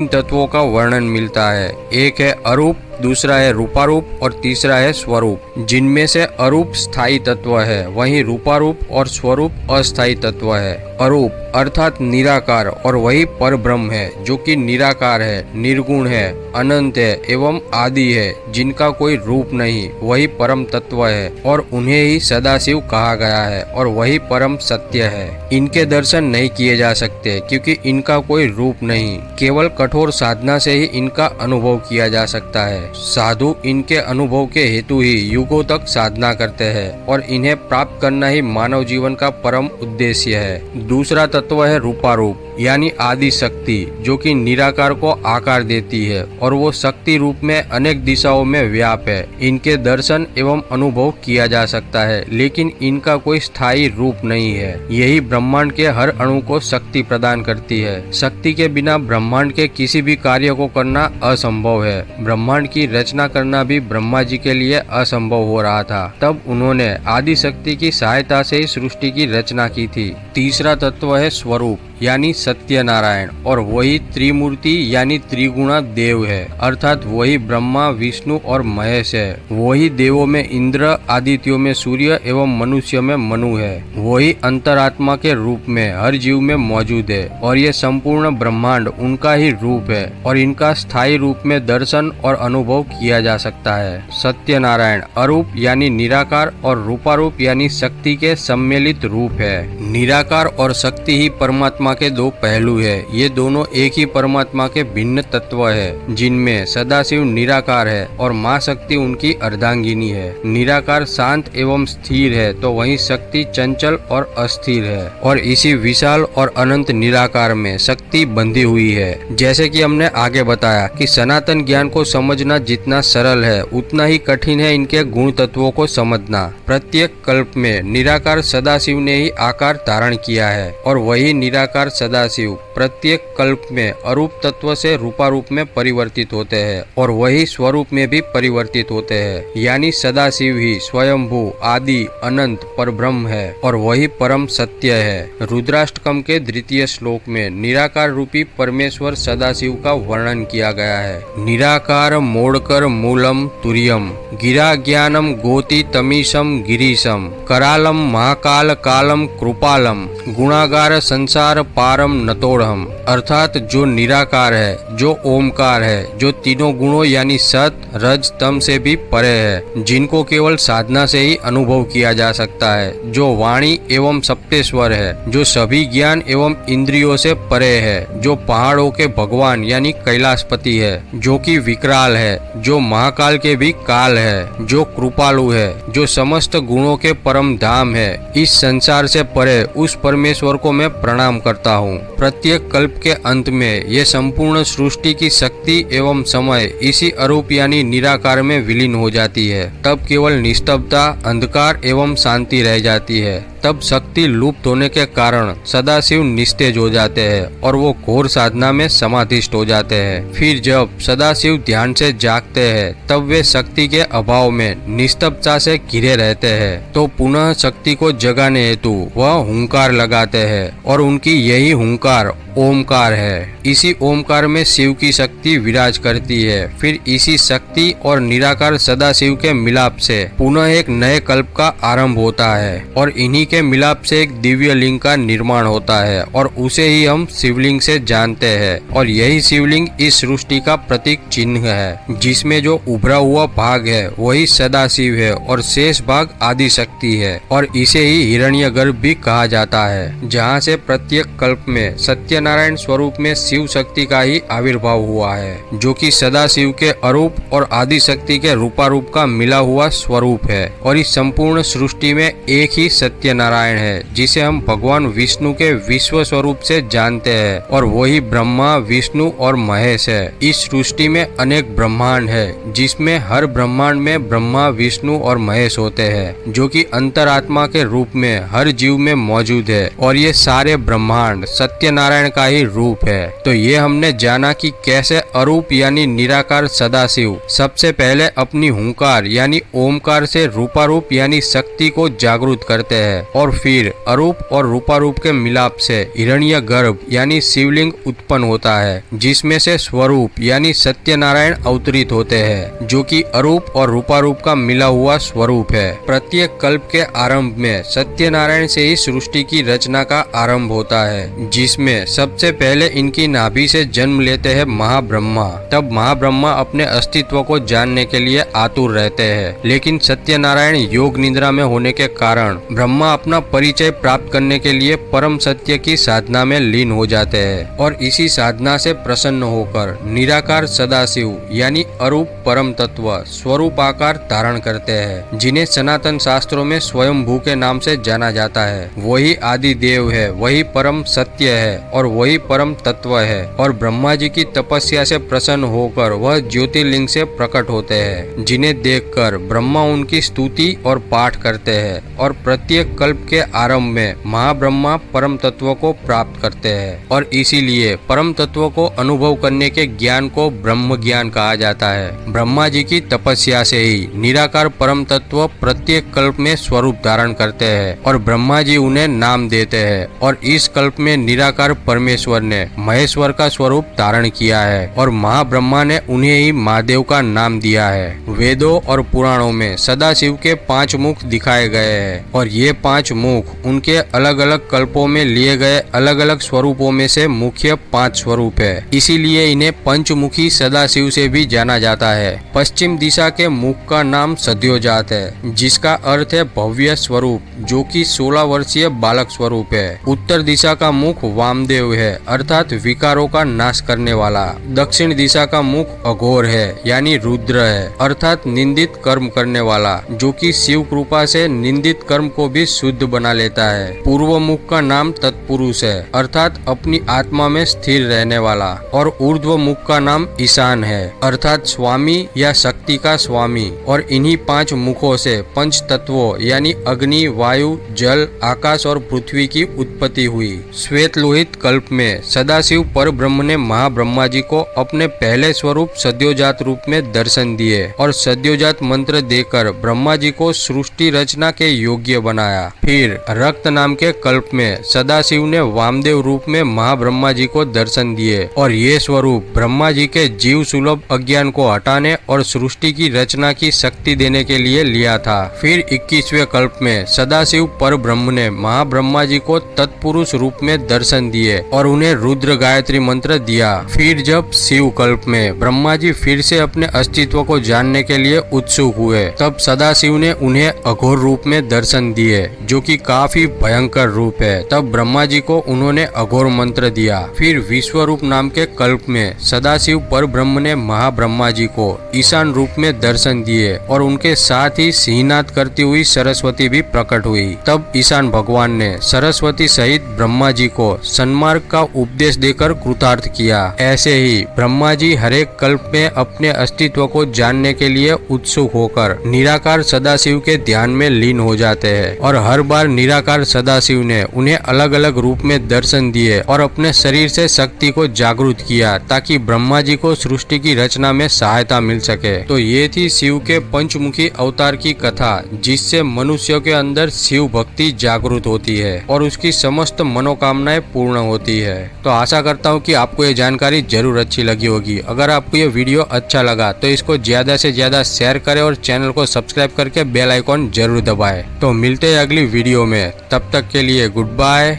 तत्वों का वर्णन मिलता है। एक है अरूप, दूसरा है रूपारूप और तीसरा है स्वरूप। जिनमें से अरूप स्थायी तत्व है, वहीं रूपारूप और स्वरूप अस्थायी तत्व है। अरूप अर्थात निराकार और वही पर ब्रह्म है जो कि निराकार है, निर्गुण है, अनंत है एवं आदि है, जिनका कोई रूप नहीं, वही परम तत्व है और उन्हें ही सदाशिव कहा गया है और वही परम सत्य है। इनके दर्शन नहीं किए जा सकते क्योंकि इनका कोई रूप नहीं, केवल कठोर साधना से ही इनका अनुभव किया जा सकता है। साधु इनके अनुभव के हेतु ही युगों तक साधना करते हैं और इन्हें प्राप्त करना ही मानव जीवन का परम उद्देश्य है। दूसरा तत्व है रूपारूप यानी आदि शक्ति, जो कि निराकार को आकार देती है और वो शक्ति रूप में अनेक दिशाओं में व्याप है। इनके दर्शन एवं अनुभव किया जा सकता है लेकिन इनका कोई स्थायी रूप नहीं है। यही ब्रह्मांड के हर अणु को शक्ति प्रदान करती है। शक्ति के बिना ब्रह्मांड के किसी भी कार्य को करना असंभव है। ब्रह्मांड की रचना करना भी ब्रह्मा जी के लिए असंभव हो रहा था, तब उन्होंने आदि शक्ति की सहायता से ही सृष्टि की रचना की थी। तीसरा तत्व है स्वरूप यानी सत्यनारायण और वही त्रिमूर्ति यानी त्रिगुणा देव है, अर्थात वही ब्रह्मा, विष्णु और महेश है। वही देवों में इंद्र, आदित्यों में सूर्य एवं मनुष्य में मनु है। वही अंतरात्मा के रूप में हर जीव में मौजूद है और ये संपूर्ण ब्रह्मांड उनका ही रूप है और इनका स्थायी रूप में दर्शन और अनुभव किया जा सकता है। सत्यनारायण अरूप यानी निराकार और रूपारूप यानी शक्ति के सम्मिलित रूप है। निराकार और शक्ति ही परमात्मा के दो पहलू है। ये दोनों एक ही परमात्मा के भिन्न तत्व है, जिनमें सदाशिव निराकार है और माँ शक्ति उनकी अर्धांगिनी है। निराकार शांत एवं स्थिर है तो वहीं शक्ति चंचल और अस्थिर है और इसी विशाल और अनंत निराकार में शक्ति बंधी हुई है। जैसे कि हमने आगे बताया कि सनातन ज्ञान को समझना जितना सरल है उतना ही कठिन है इनके गुण तत्वों को समझना। प्रत्येक कल्प में निराकार सदाशिव ने ही आकार धारण किया है और वही निराकार सदाशिव प्रत्येक कल्प में अरूप तत्व से रूपारूप में परिवर्तित होते हैं और वही स्वरूप में भी परिवर्तित होते हैं। यानी सदाशिव ही स्वयंभू आदि अनंत परब्रह्म है और वही परम सत्य है। रुद्राष्टकम के द्वितीय श्लोक में निराकार रूपी परमेश्वर सदाशिव का वर्णन किया गया है। निराकार मोड़कर मूलम तुर्यम गिरा ज्ञानम गोति तमीशम गिरीशम करालम महाकाल कालम कृपालम गुणागार संसार पारम नतोड़हम, अर्थात जो निराकार है, जो ओमकार है, जो तीनों गुणों यानी सत रज तम से भी परे है, जिनको केवल साधना से ही अनुभव किया जा सकता है, जो वाणी एवं सप्तेश्वर है, जो सभी ज्ञान एवं इंद्रियों से परे है, जो पहाड़ों के भगवान यानी कैलाशपति है, जो कि विकराल है, जो महाकाल के भी काल है, जो कृपालु है, जो समस्त गुणों के परम धाम है। इस संसार से परे उस परमेश्वर को मैं प्रणाम करता हूँ। प्रत्येक कल्प के अंत में ये संपूर्ण सृष्टि की शक्ति एवं समय इसी अरूप यानी निराकार में विलीन हो जाती है। तब केवल निस्तब्धता, अंधकार एवं शांति रह जाती है। तब शक्ति लुप्त होने के कारण सदाशिव निस्तेज हो जाते हैं और वो घोर साधना में समाधिष्ट हो जाते हैं। फिर जब सदाशिव ध्यान से जागते हैं तब वे शक्ति के अभाव में निस्तब्धता से घिरे रहते हैं। तो पुनः शक्ति को जगाने हेतु वह हुंकार लगाते हैं और उनकी यही हुंकार ओमकार है। इसी ओमकार में शिव की शक्ति विराज करती है। फिर इसी शक्ति और निराकार सदाशिव के मिलाप से पुनः एक नए कल्प का आरंभ होता है और इन्हीं के मिलाप से एक दिव्य लिंग का निर्माण होता है और उसे ही हम शिवलिंग से जानते हैं और यही शिवलिंग इस सृष्टि का प्रतीक चिन्ह है, जिसमें जो उभरा हुआ भाग है वही सदाशिव है और शेष भाग आदि शक्ति है और इसे ही हिरण्यगर्भ भी कहा जाता है, जहाँ से प्रत्येक कल्प में सत्यनारायण स्वरूप में शिव शक्ति का ही आविर्भाव हुआ है, जो कि सदाशिव के अरूप और आदि शक्ति के रूपारूप का मिला हुआ स्वरूप है। और इस संपूर्ण सृष्टि में एक ही सत्यनारायण है जिसे हम भगवान विष्णु के विश्व स्वरूप से जानते हैं और वही ब्रह्मा, विष्णु और महेश है। इस सृष्टि में अनेक ब्रह्मांड है जिसमें हर ब्रह्मांड में ब्रह्मा, विष्णु और महेश होते हैं, जो कि अंतरात्मा के रूप में हर जीव में मौजूद है और ये सारे ब्रह्मांड सत्यनारायण का ही रूप है। तो ये हमने जाना कि कैसे अरूप यानी निराकार सदाशिव सबसे पहले अपनी हुंकार यानी ओमकार से रूपारूप यानी शक्ति को जागृत करते हैं और फिर अरूप और रूपारूप के मिलाप से हिरण्यगर्भ यानी शिवलिंग उत्पन्न होता है, जिसमें से स्वरूप यानी सत्यनारायण अवतरित होते हैं, जो कि अरूप और रूपारूप का मिला हुआ स्वरूप है। प्रत्येक कल्प के आरंभ में सत्यनारायण से ही सृष्टि की रचना का आरंभ होता है, जिसमें सबसे पहले इनकी नाभि से जन्म लेते हैं महाब्रह्मा। तब महाब्रह्मा अपने अस्तित्व को जानने के लिए आतुर रहते हैं, लेकिन सत्यनारायण योग निद्रा में होने के कारण ब्रह्मा अपना परिचय प्राप्त करने के लिए परम सत्य की साधना में लीन हो जाते हैं और इसी साधना से प्रसन्न होकर निराकार सदाशिव यानी अरूप परम तत्व स्वरूप आकार धारण करते हैं, जिन्हें सनातन शास्त्रों में स्वयंभू के नाम से जाना जाता है। वही आदि देव है, वही परम सत्य है और वही परम तत्व है। और ब्रह्मा जी की तपस्या से प्रसन्न होकर वह ज्योतिर्लिंग से प्रकट होते हैं, जिन्हें देखकर ब्रह्मा उनकी स्तुति और पाठ करते हैं और प्रत्येक कल्प के आरंभ में महाब्रह्मा परम तत्व को प्राप्त करते हैं और इसीलिए परम तत्व को अनुभव करने के ज्ञान को ब्रह्म ज्ञान कहा जाता है। ब्रह्मा जी की तपस्या से ही निराकार परम तत्व प्रत्येक कल्प में स्वरूप धारण करते हैं और ब्रह्मा जी उन्हें नाम देते हैं और इस कल्प में निराकार परमेश्वर ने महेश्वर का स्वरूप धारण किया है और महाब्रह्मा ने उन्हें ही महादेव का नाम दिया है। वेदों और पुराणों में सदाशिव के 5 मुख दिखाए गए हैं और ये 5 मुख उनके अलग अलग कल्पों में लिए गए अलग अलग स्वरूपों में से मुख्य 5 स्वरूप है। इसीलिए इन्हें पंचमुखी सदाशिव से भी जाना जाता है। पश्चिम दिशा के मुख का नाम सद्योजात है, जिसका अर्थ है भव्य स्वरूप, जो कि 16 वर्षीय बालक स्वरूप है। उत्तर दिशा का मुख वामदेव है, अर्थात विकारों का नाश करने वाला। दक्षिण दिशा का मुख अघोर है, यानी रुद्र है, अर्थात निंदित कर्म करने वाला, जो कि शिव कृपा से निंदित कर्म को भी शुद्ध बना लेता है। पूर्व मुख का नाम तत्पुरुष है, अर्थात अपनी आत्मा में स्थिर रहने वाला। और ऊर्ध्व मुख का नाम ईशान है, अर्थात स्वामी या शक्ति का स्वामी। और इन्हीं 5 मुखों से पंच तत्वों यानी अग्नि, वायु, जल, आकाश और पृथ्वी की उत्पत्ति हुई। श्वेत लोहित कल्प में सदाशिव पर ब्रह्म ने महाब्रह्मा जी को अपने पहले स्वरूप सद्योजात रूप में दर्शन दिए और सद्योजात मंत्र देकर ब्रह्मा जी को सृष्टि रचना के योग्य बनाया। फिर रक्त नाम के कल्प में सदाशिव ने वामदेव रूप में महाब्रह्मा जी को दर्शन दिए और ये स्वरूप ब्रह्मा जी के जीव सुलभ अज्ञान को हटाने और सृष्टि की रचना की शक्ति देने के लिए लिया था। फिर 21वें कल्प में सदाशिव पर ब्रह्म ने महाब्रह्मा जी को तत्पुरुष रूप में दर्शन दिए और उन्हें रुद्र गायत्री मंत्र दिया। फिर जब शिव कल्प में ब्रह्मा जी फिर से अपने अस्तित्व को जानने के लिए उत्सुक हुए, तब सदाशिव ने उन्हें अघोर रूप में दर्शन दिए, जो कि काफी भयंकर रूप है। तब ब्रह्मा जी को उन्होंने अघोर मंत्र दिया। फिर विश्वरूप नाम के कल्प में सदाशिव पर ब्रह्म ने महाब्रह्मा जी को ईशान रूप में दर्शन दिए और उनके साथ ही सिंहनाद करती हुई सरस्वती भी प्रकट हुई। तब ईशान भगवान ने सरस्वती सहित ब्रह्मा जी को सन्मार्ग का उपदेश देकर कृतार्थ किया। ऐसे ही ब्रह्मा जी हर एक कल्प में अपने अस्तित्व को जानने के लिए उत्सुक होकर निराकार सदाशिव के ध्यान में लीन हो जाते हैं और हर बार निराकार सदाशिव ने उन्हें अलग अलग रूप में दर्शन दिए और अपने शरीर से शक्ति को जागृत किया, ताकि ब्रह्मा जी को सृष्टि की रचना में सहायता मिल सके। तो ये थी शिव के पंचमुखी अवतार की कथा, जिससे मनुष्यों के अंदर शिव भक्ति जागृत होती है और उसकी समस्त मनोकामनाएं पूर्ण होती है। तो आशा करता हूँ कि आपको ये जानकारी जरूर अच्छी लगी होगी। अगर आपको ये वीडियो अच्छा लगा तो इसको ज्यादा से ज्यादा शेयर करें और चैनल को सब्सक्राइब करके बेल आइकॉन जरूर दबाएं। तो मिलते हैं अगली वीडियो में, तब तक के लिए गुड बाय,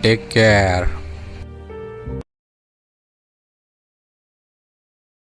टेक केयर।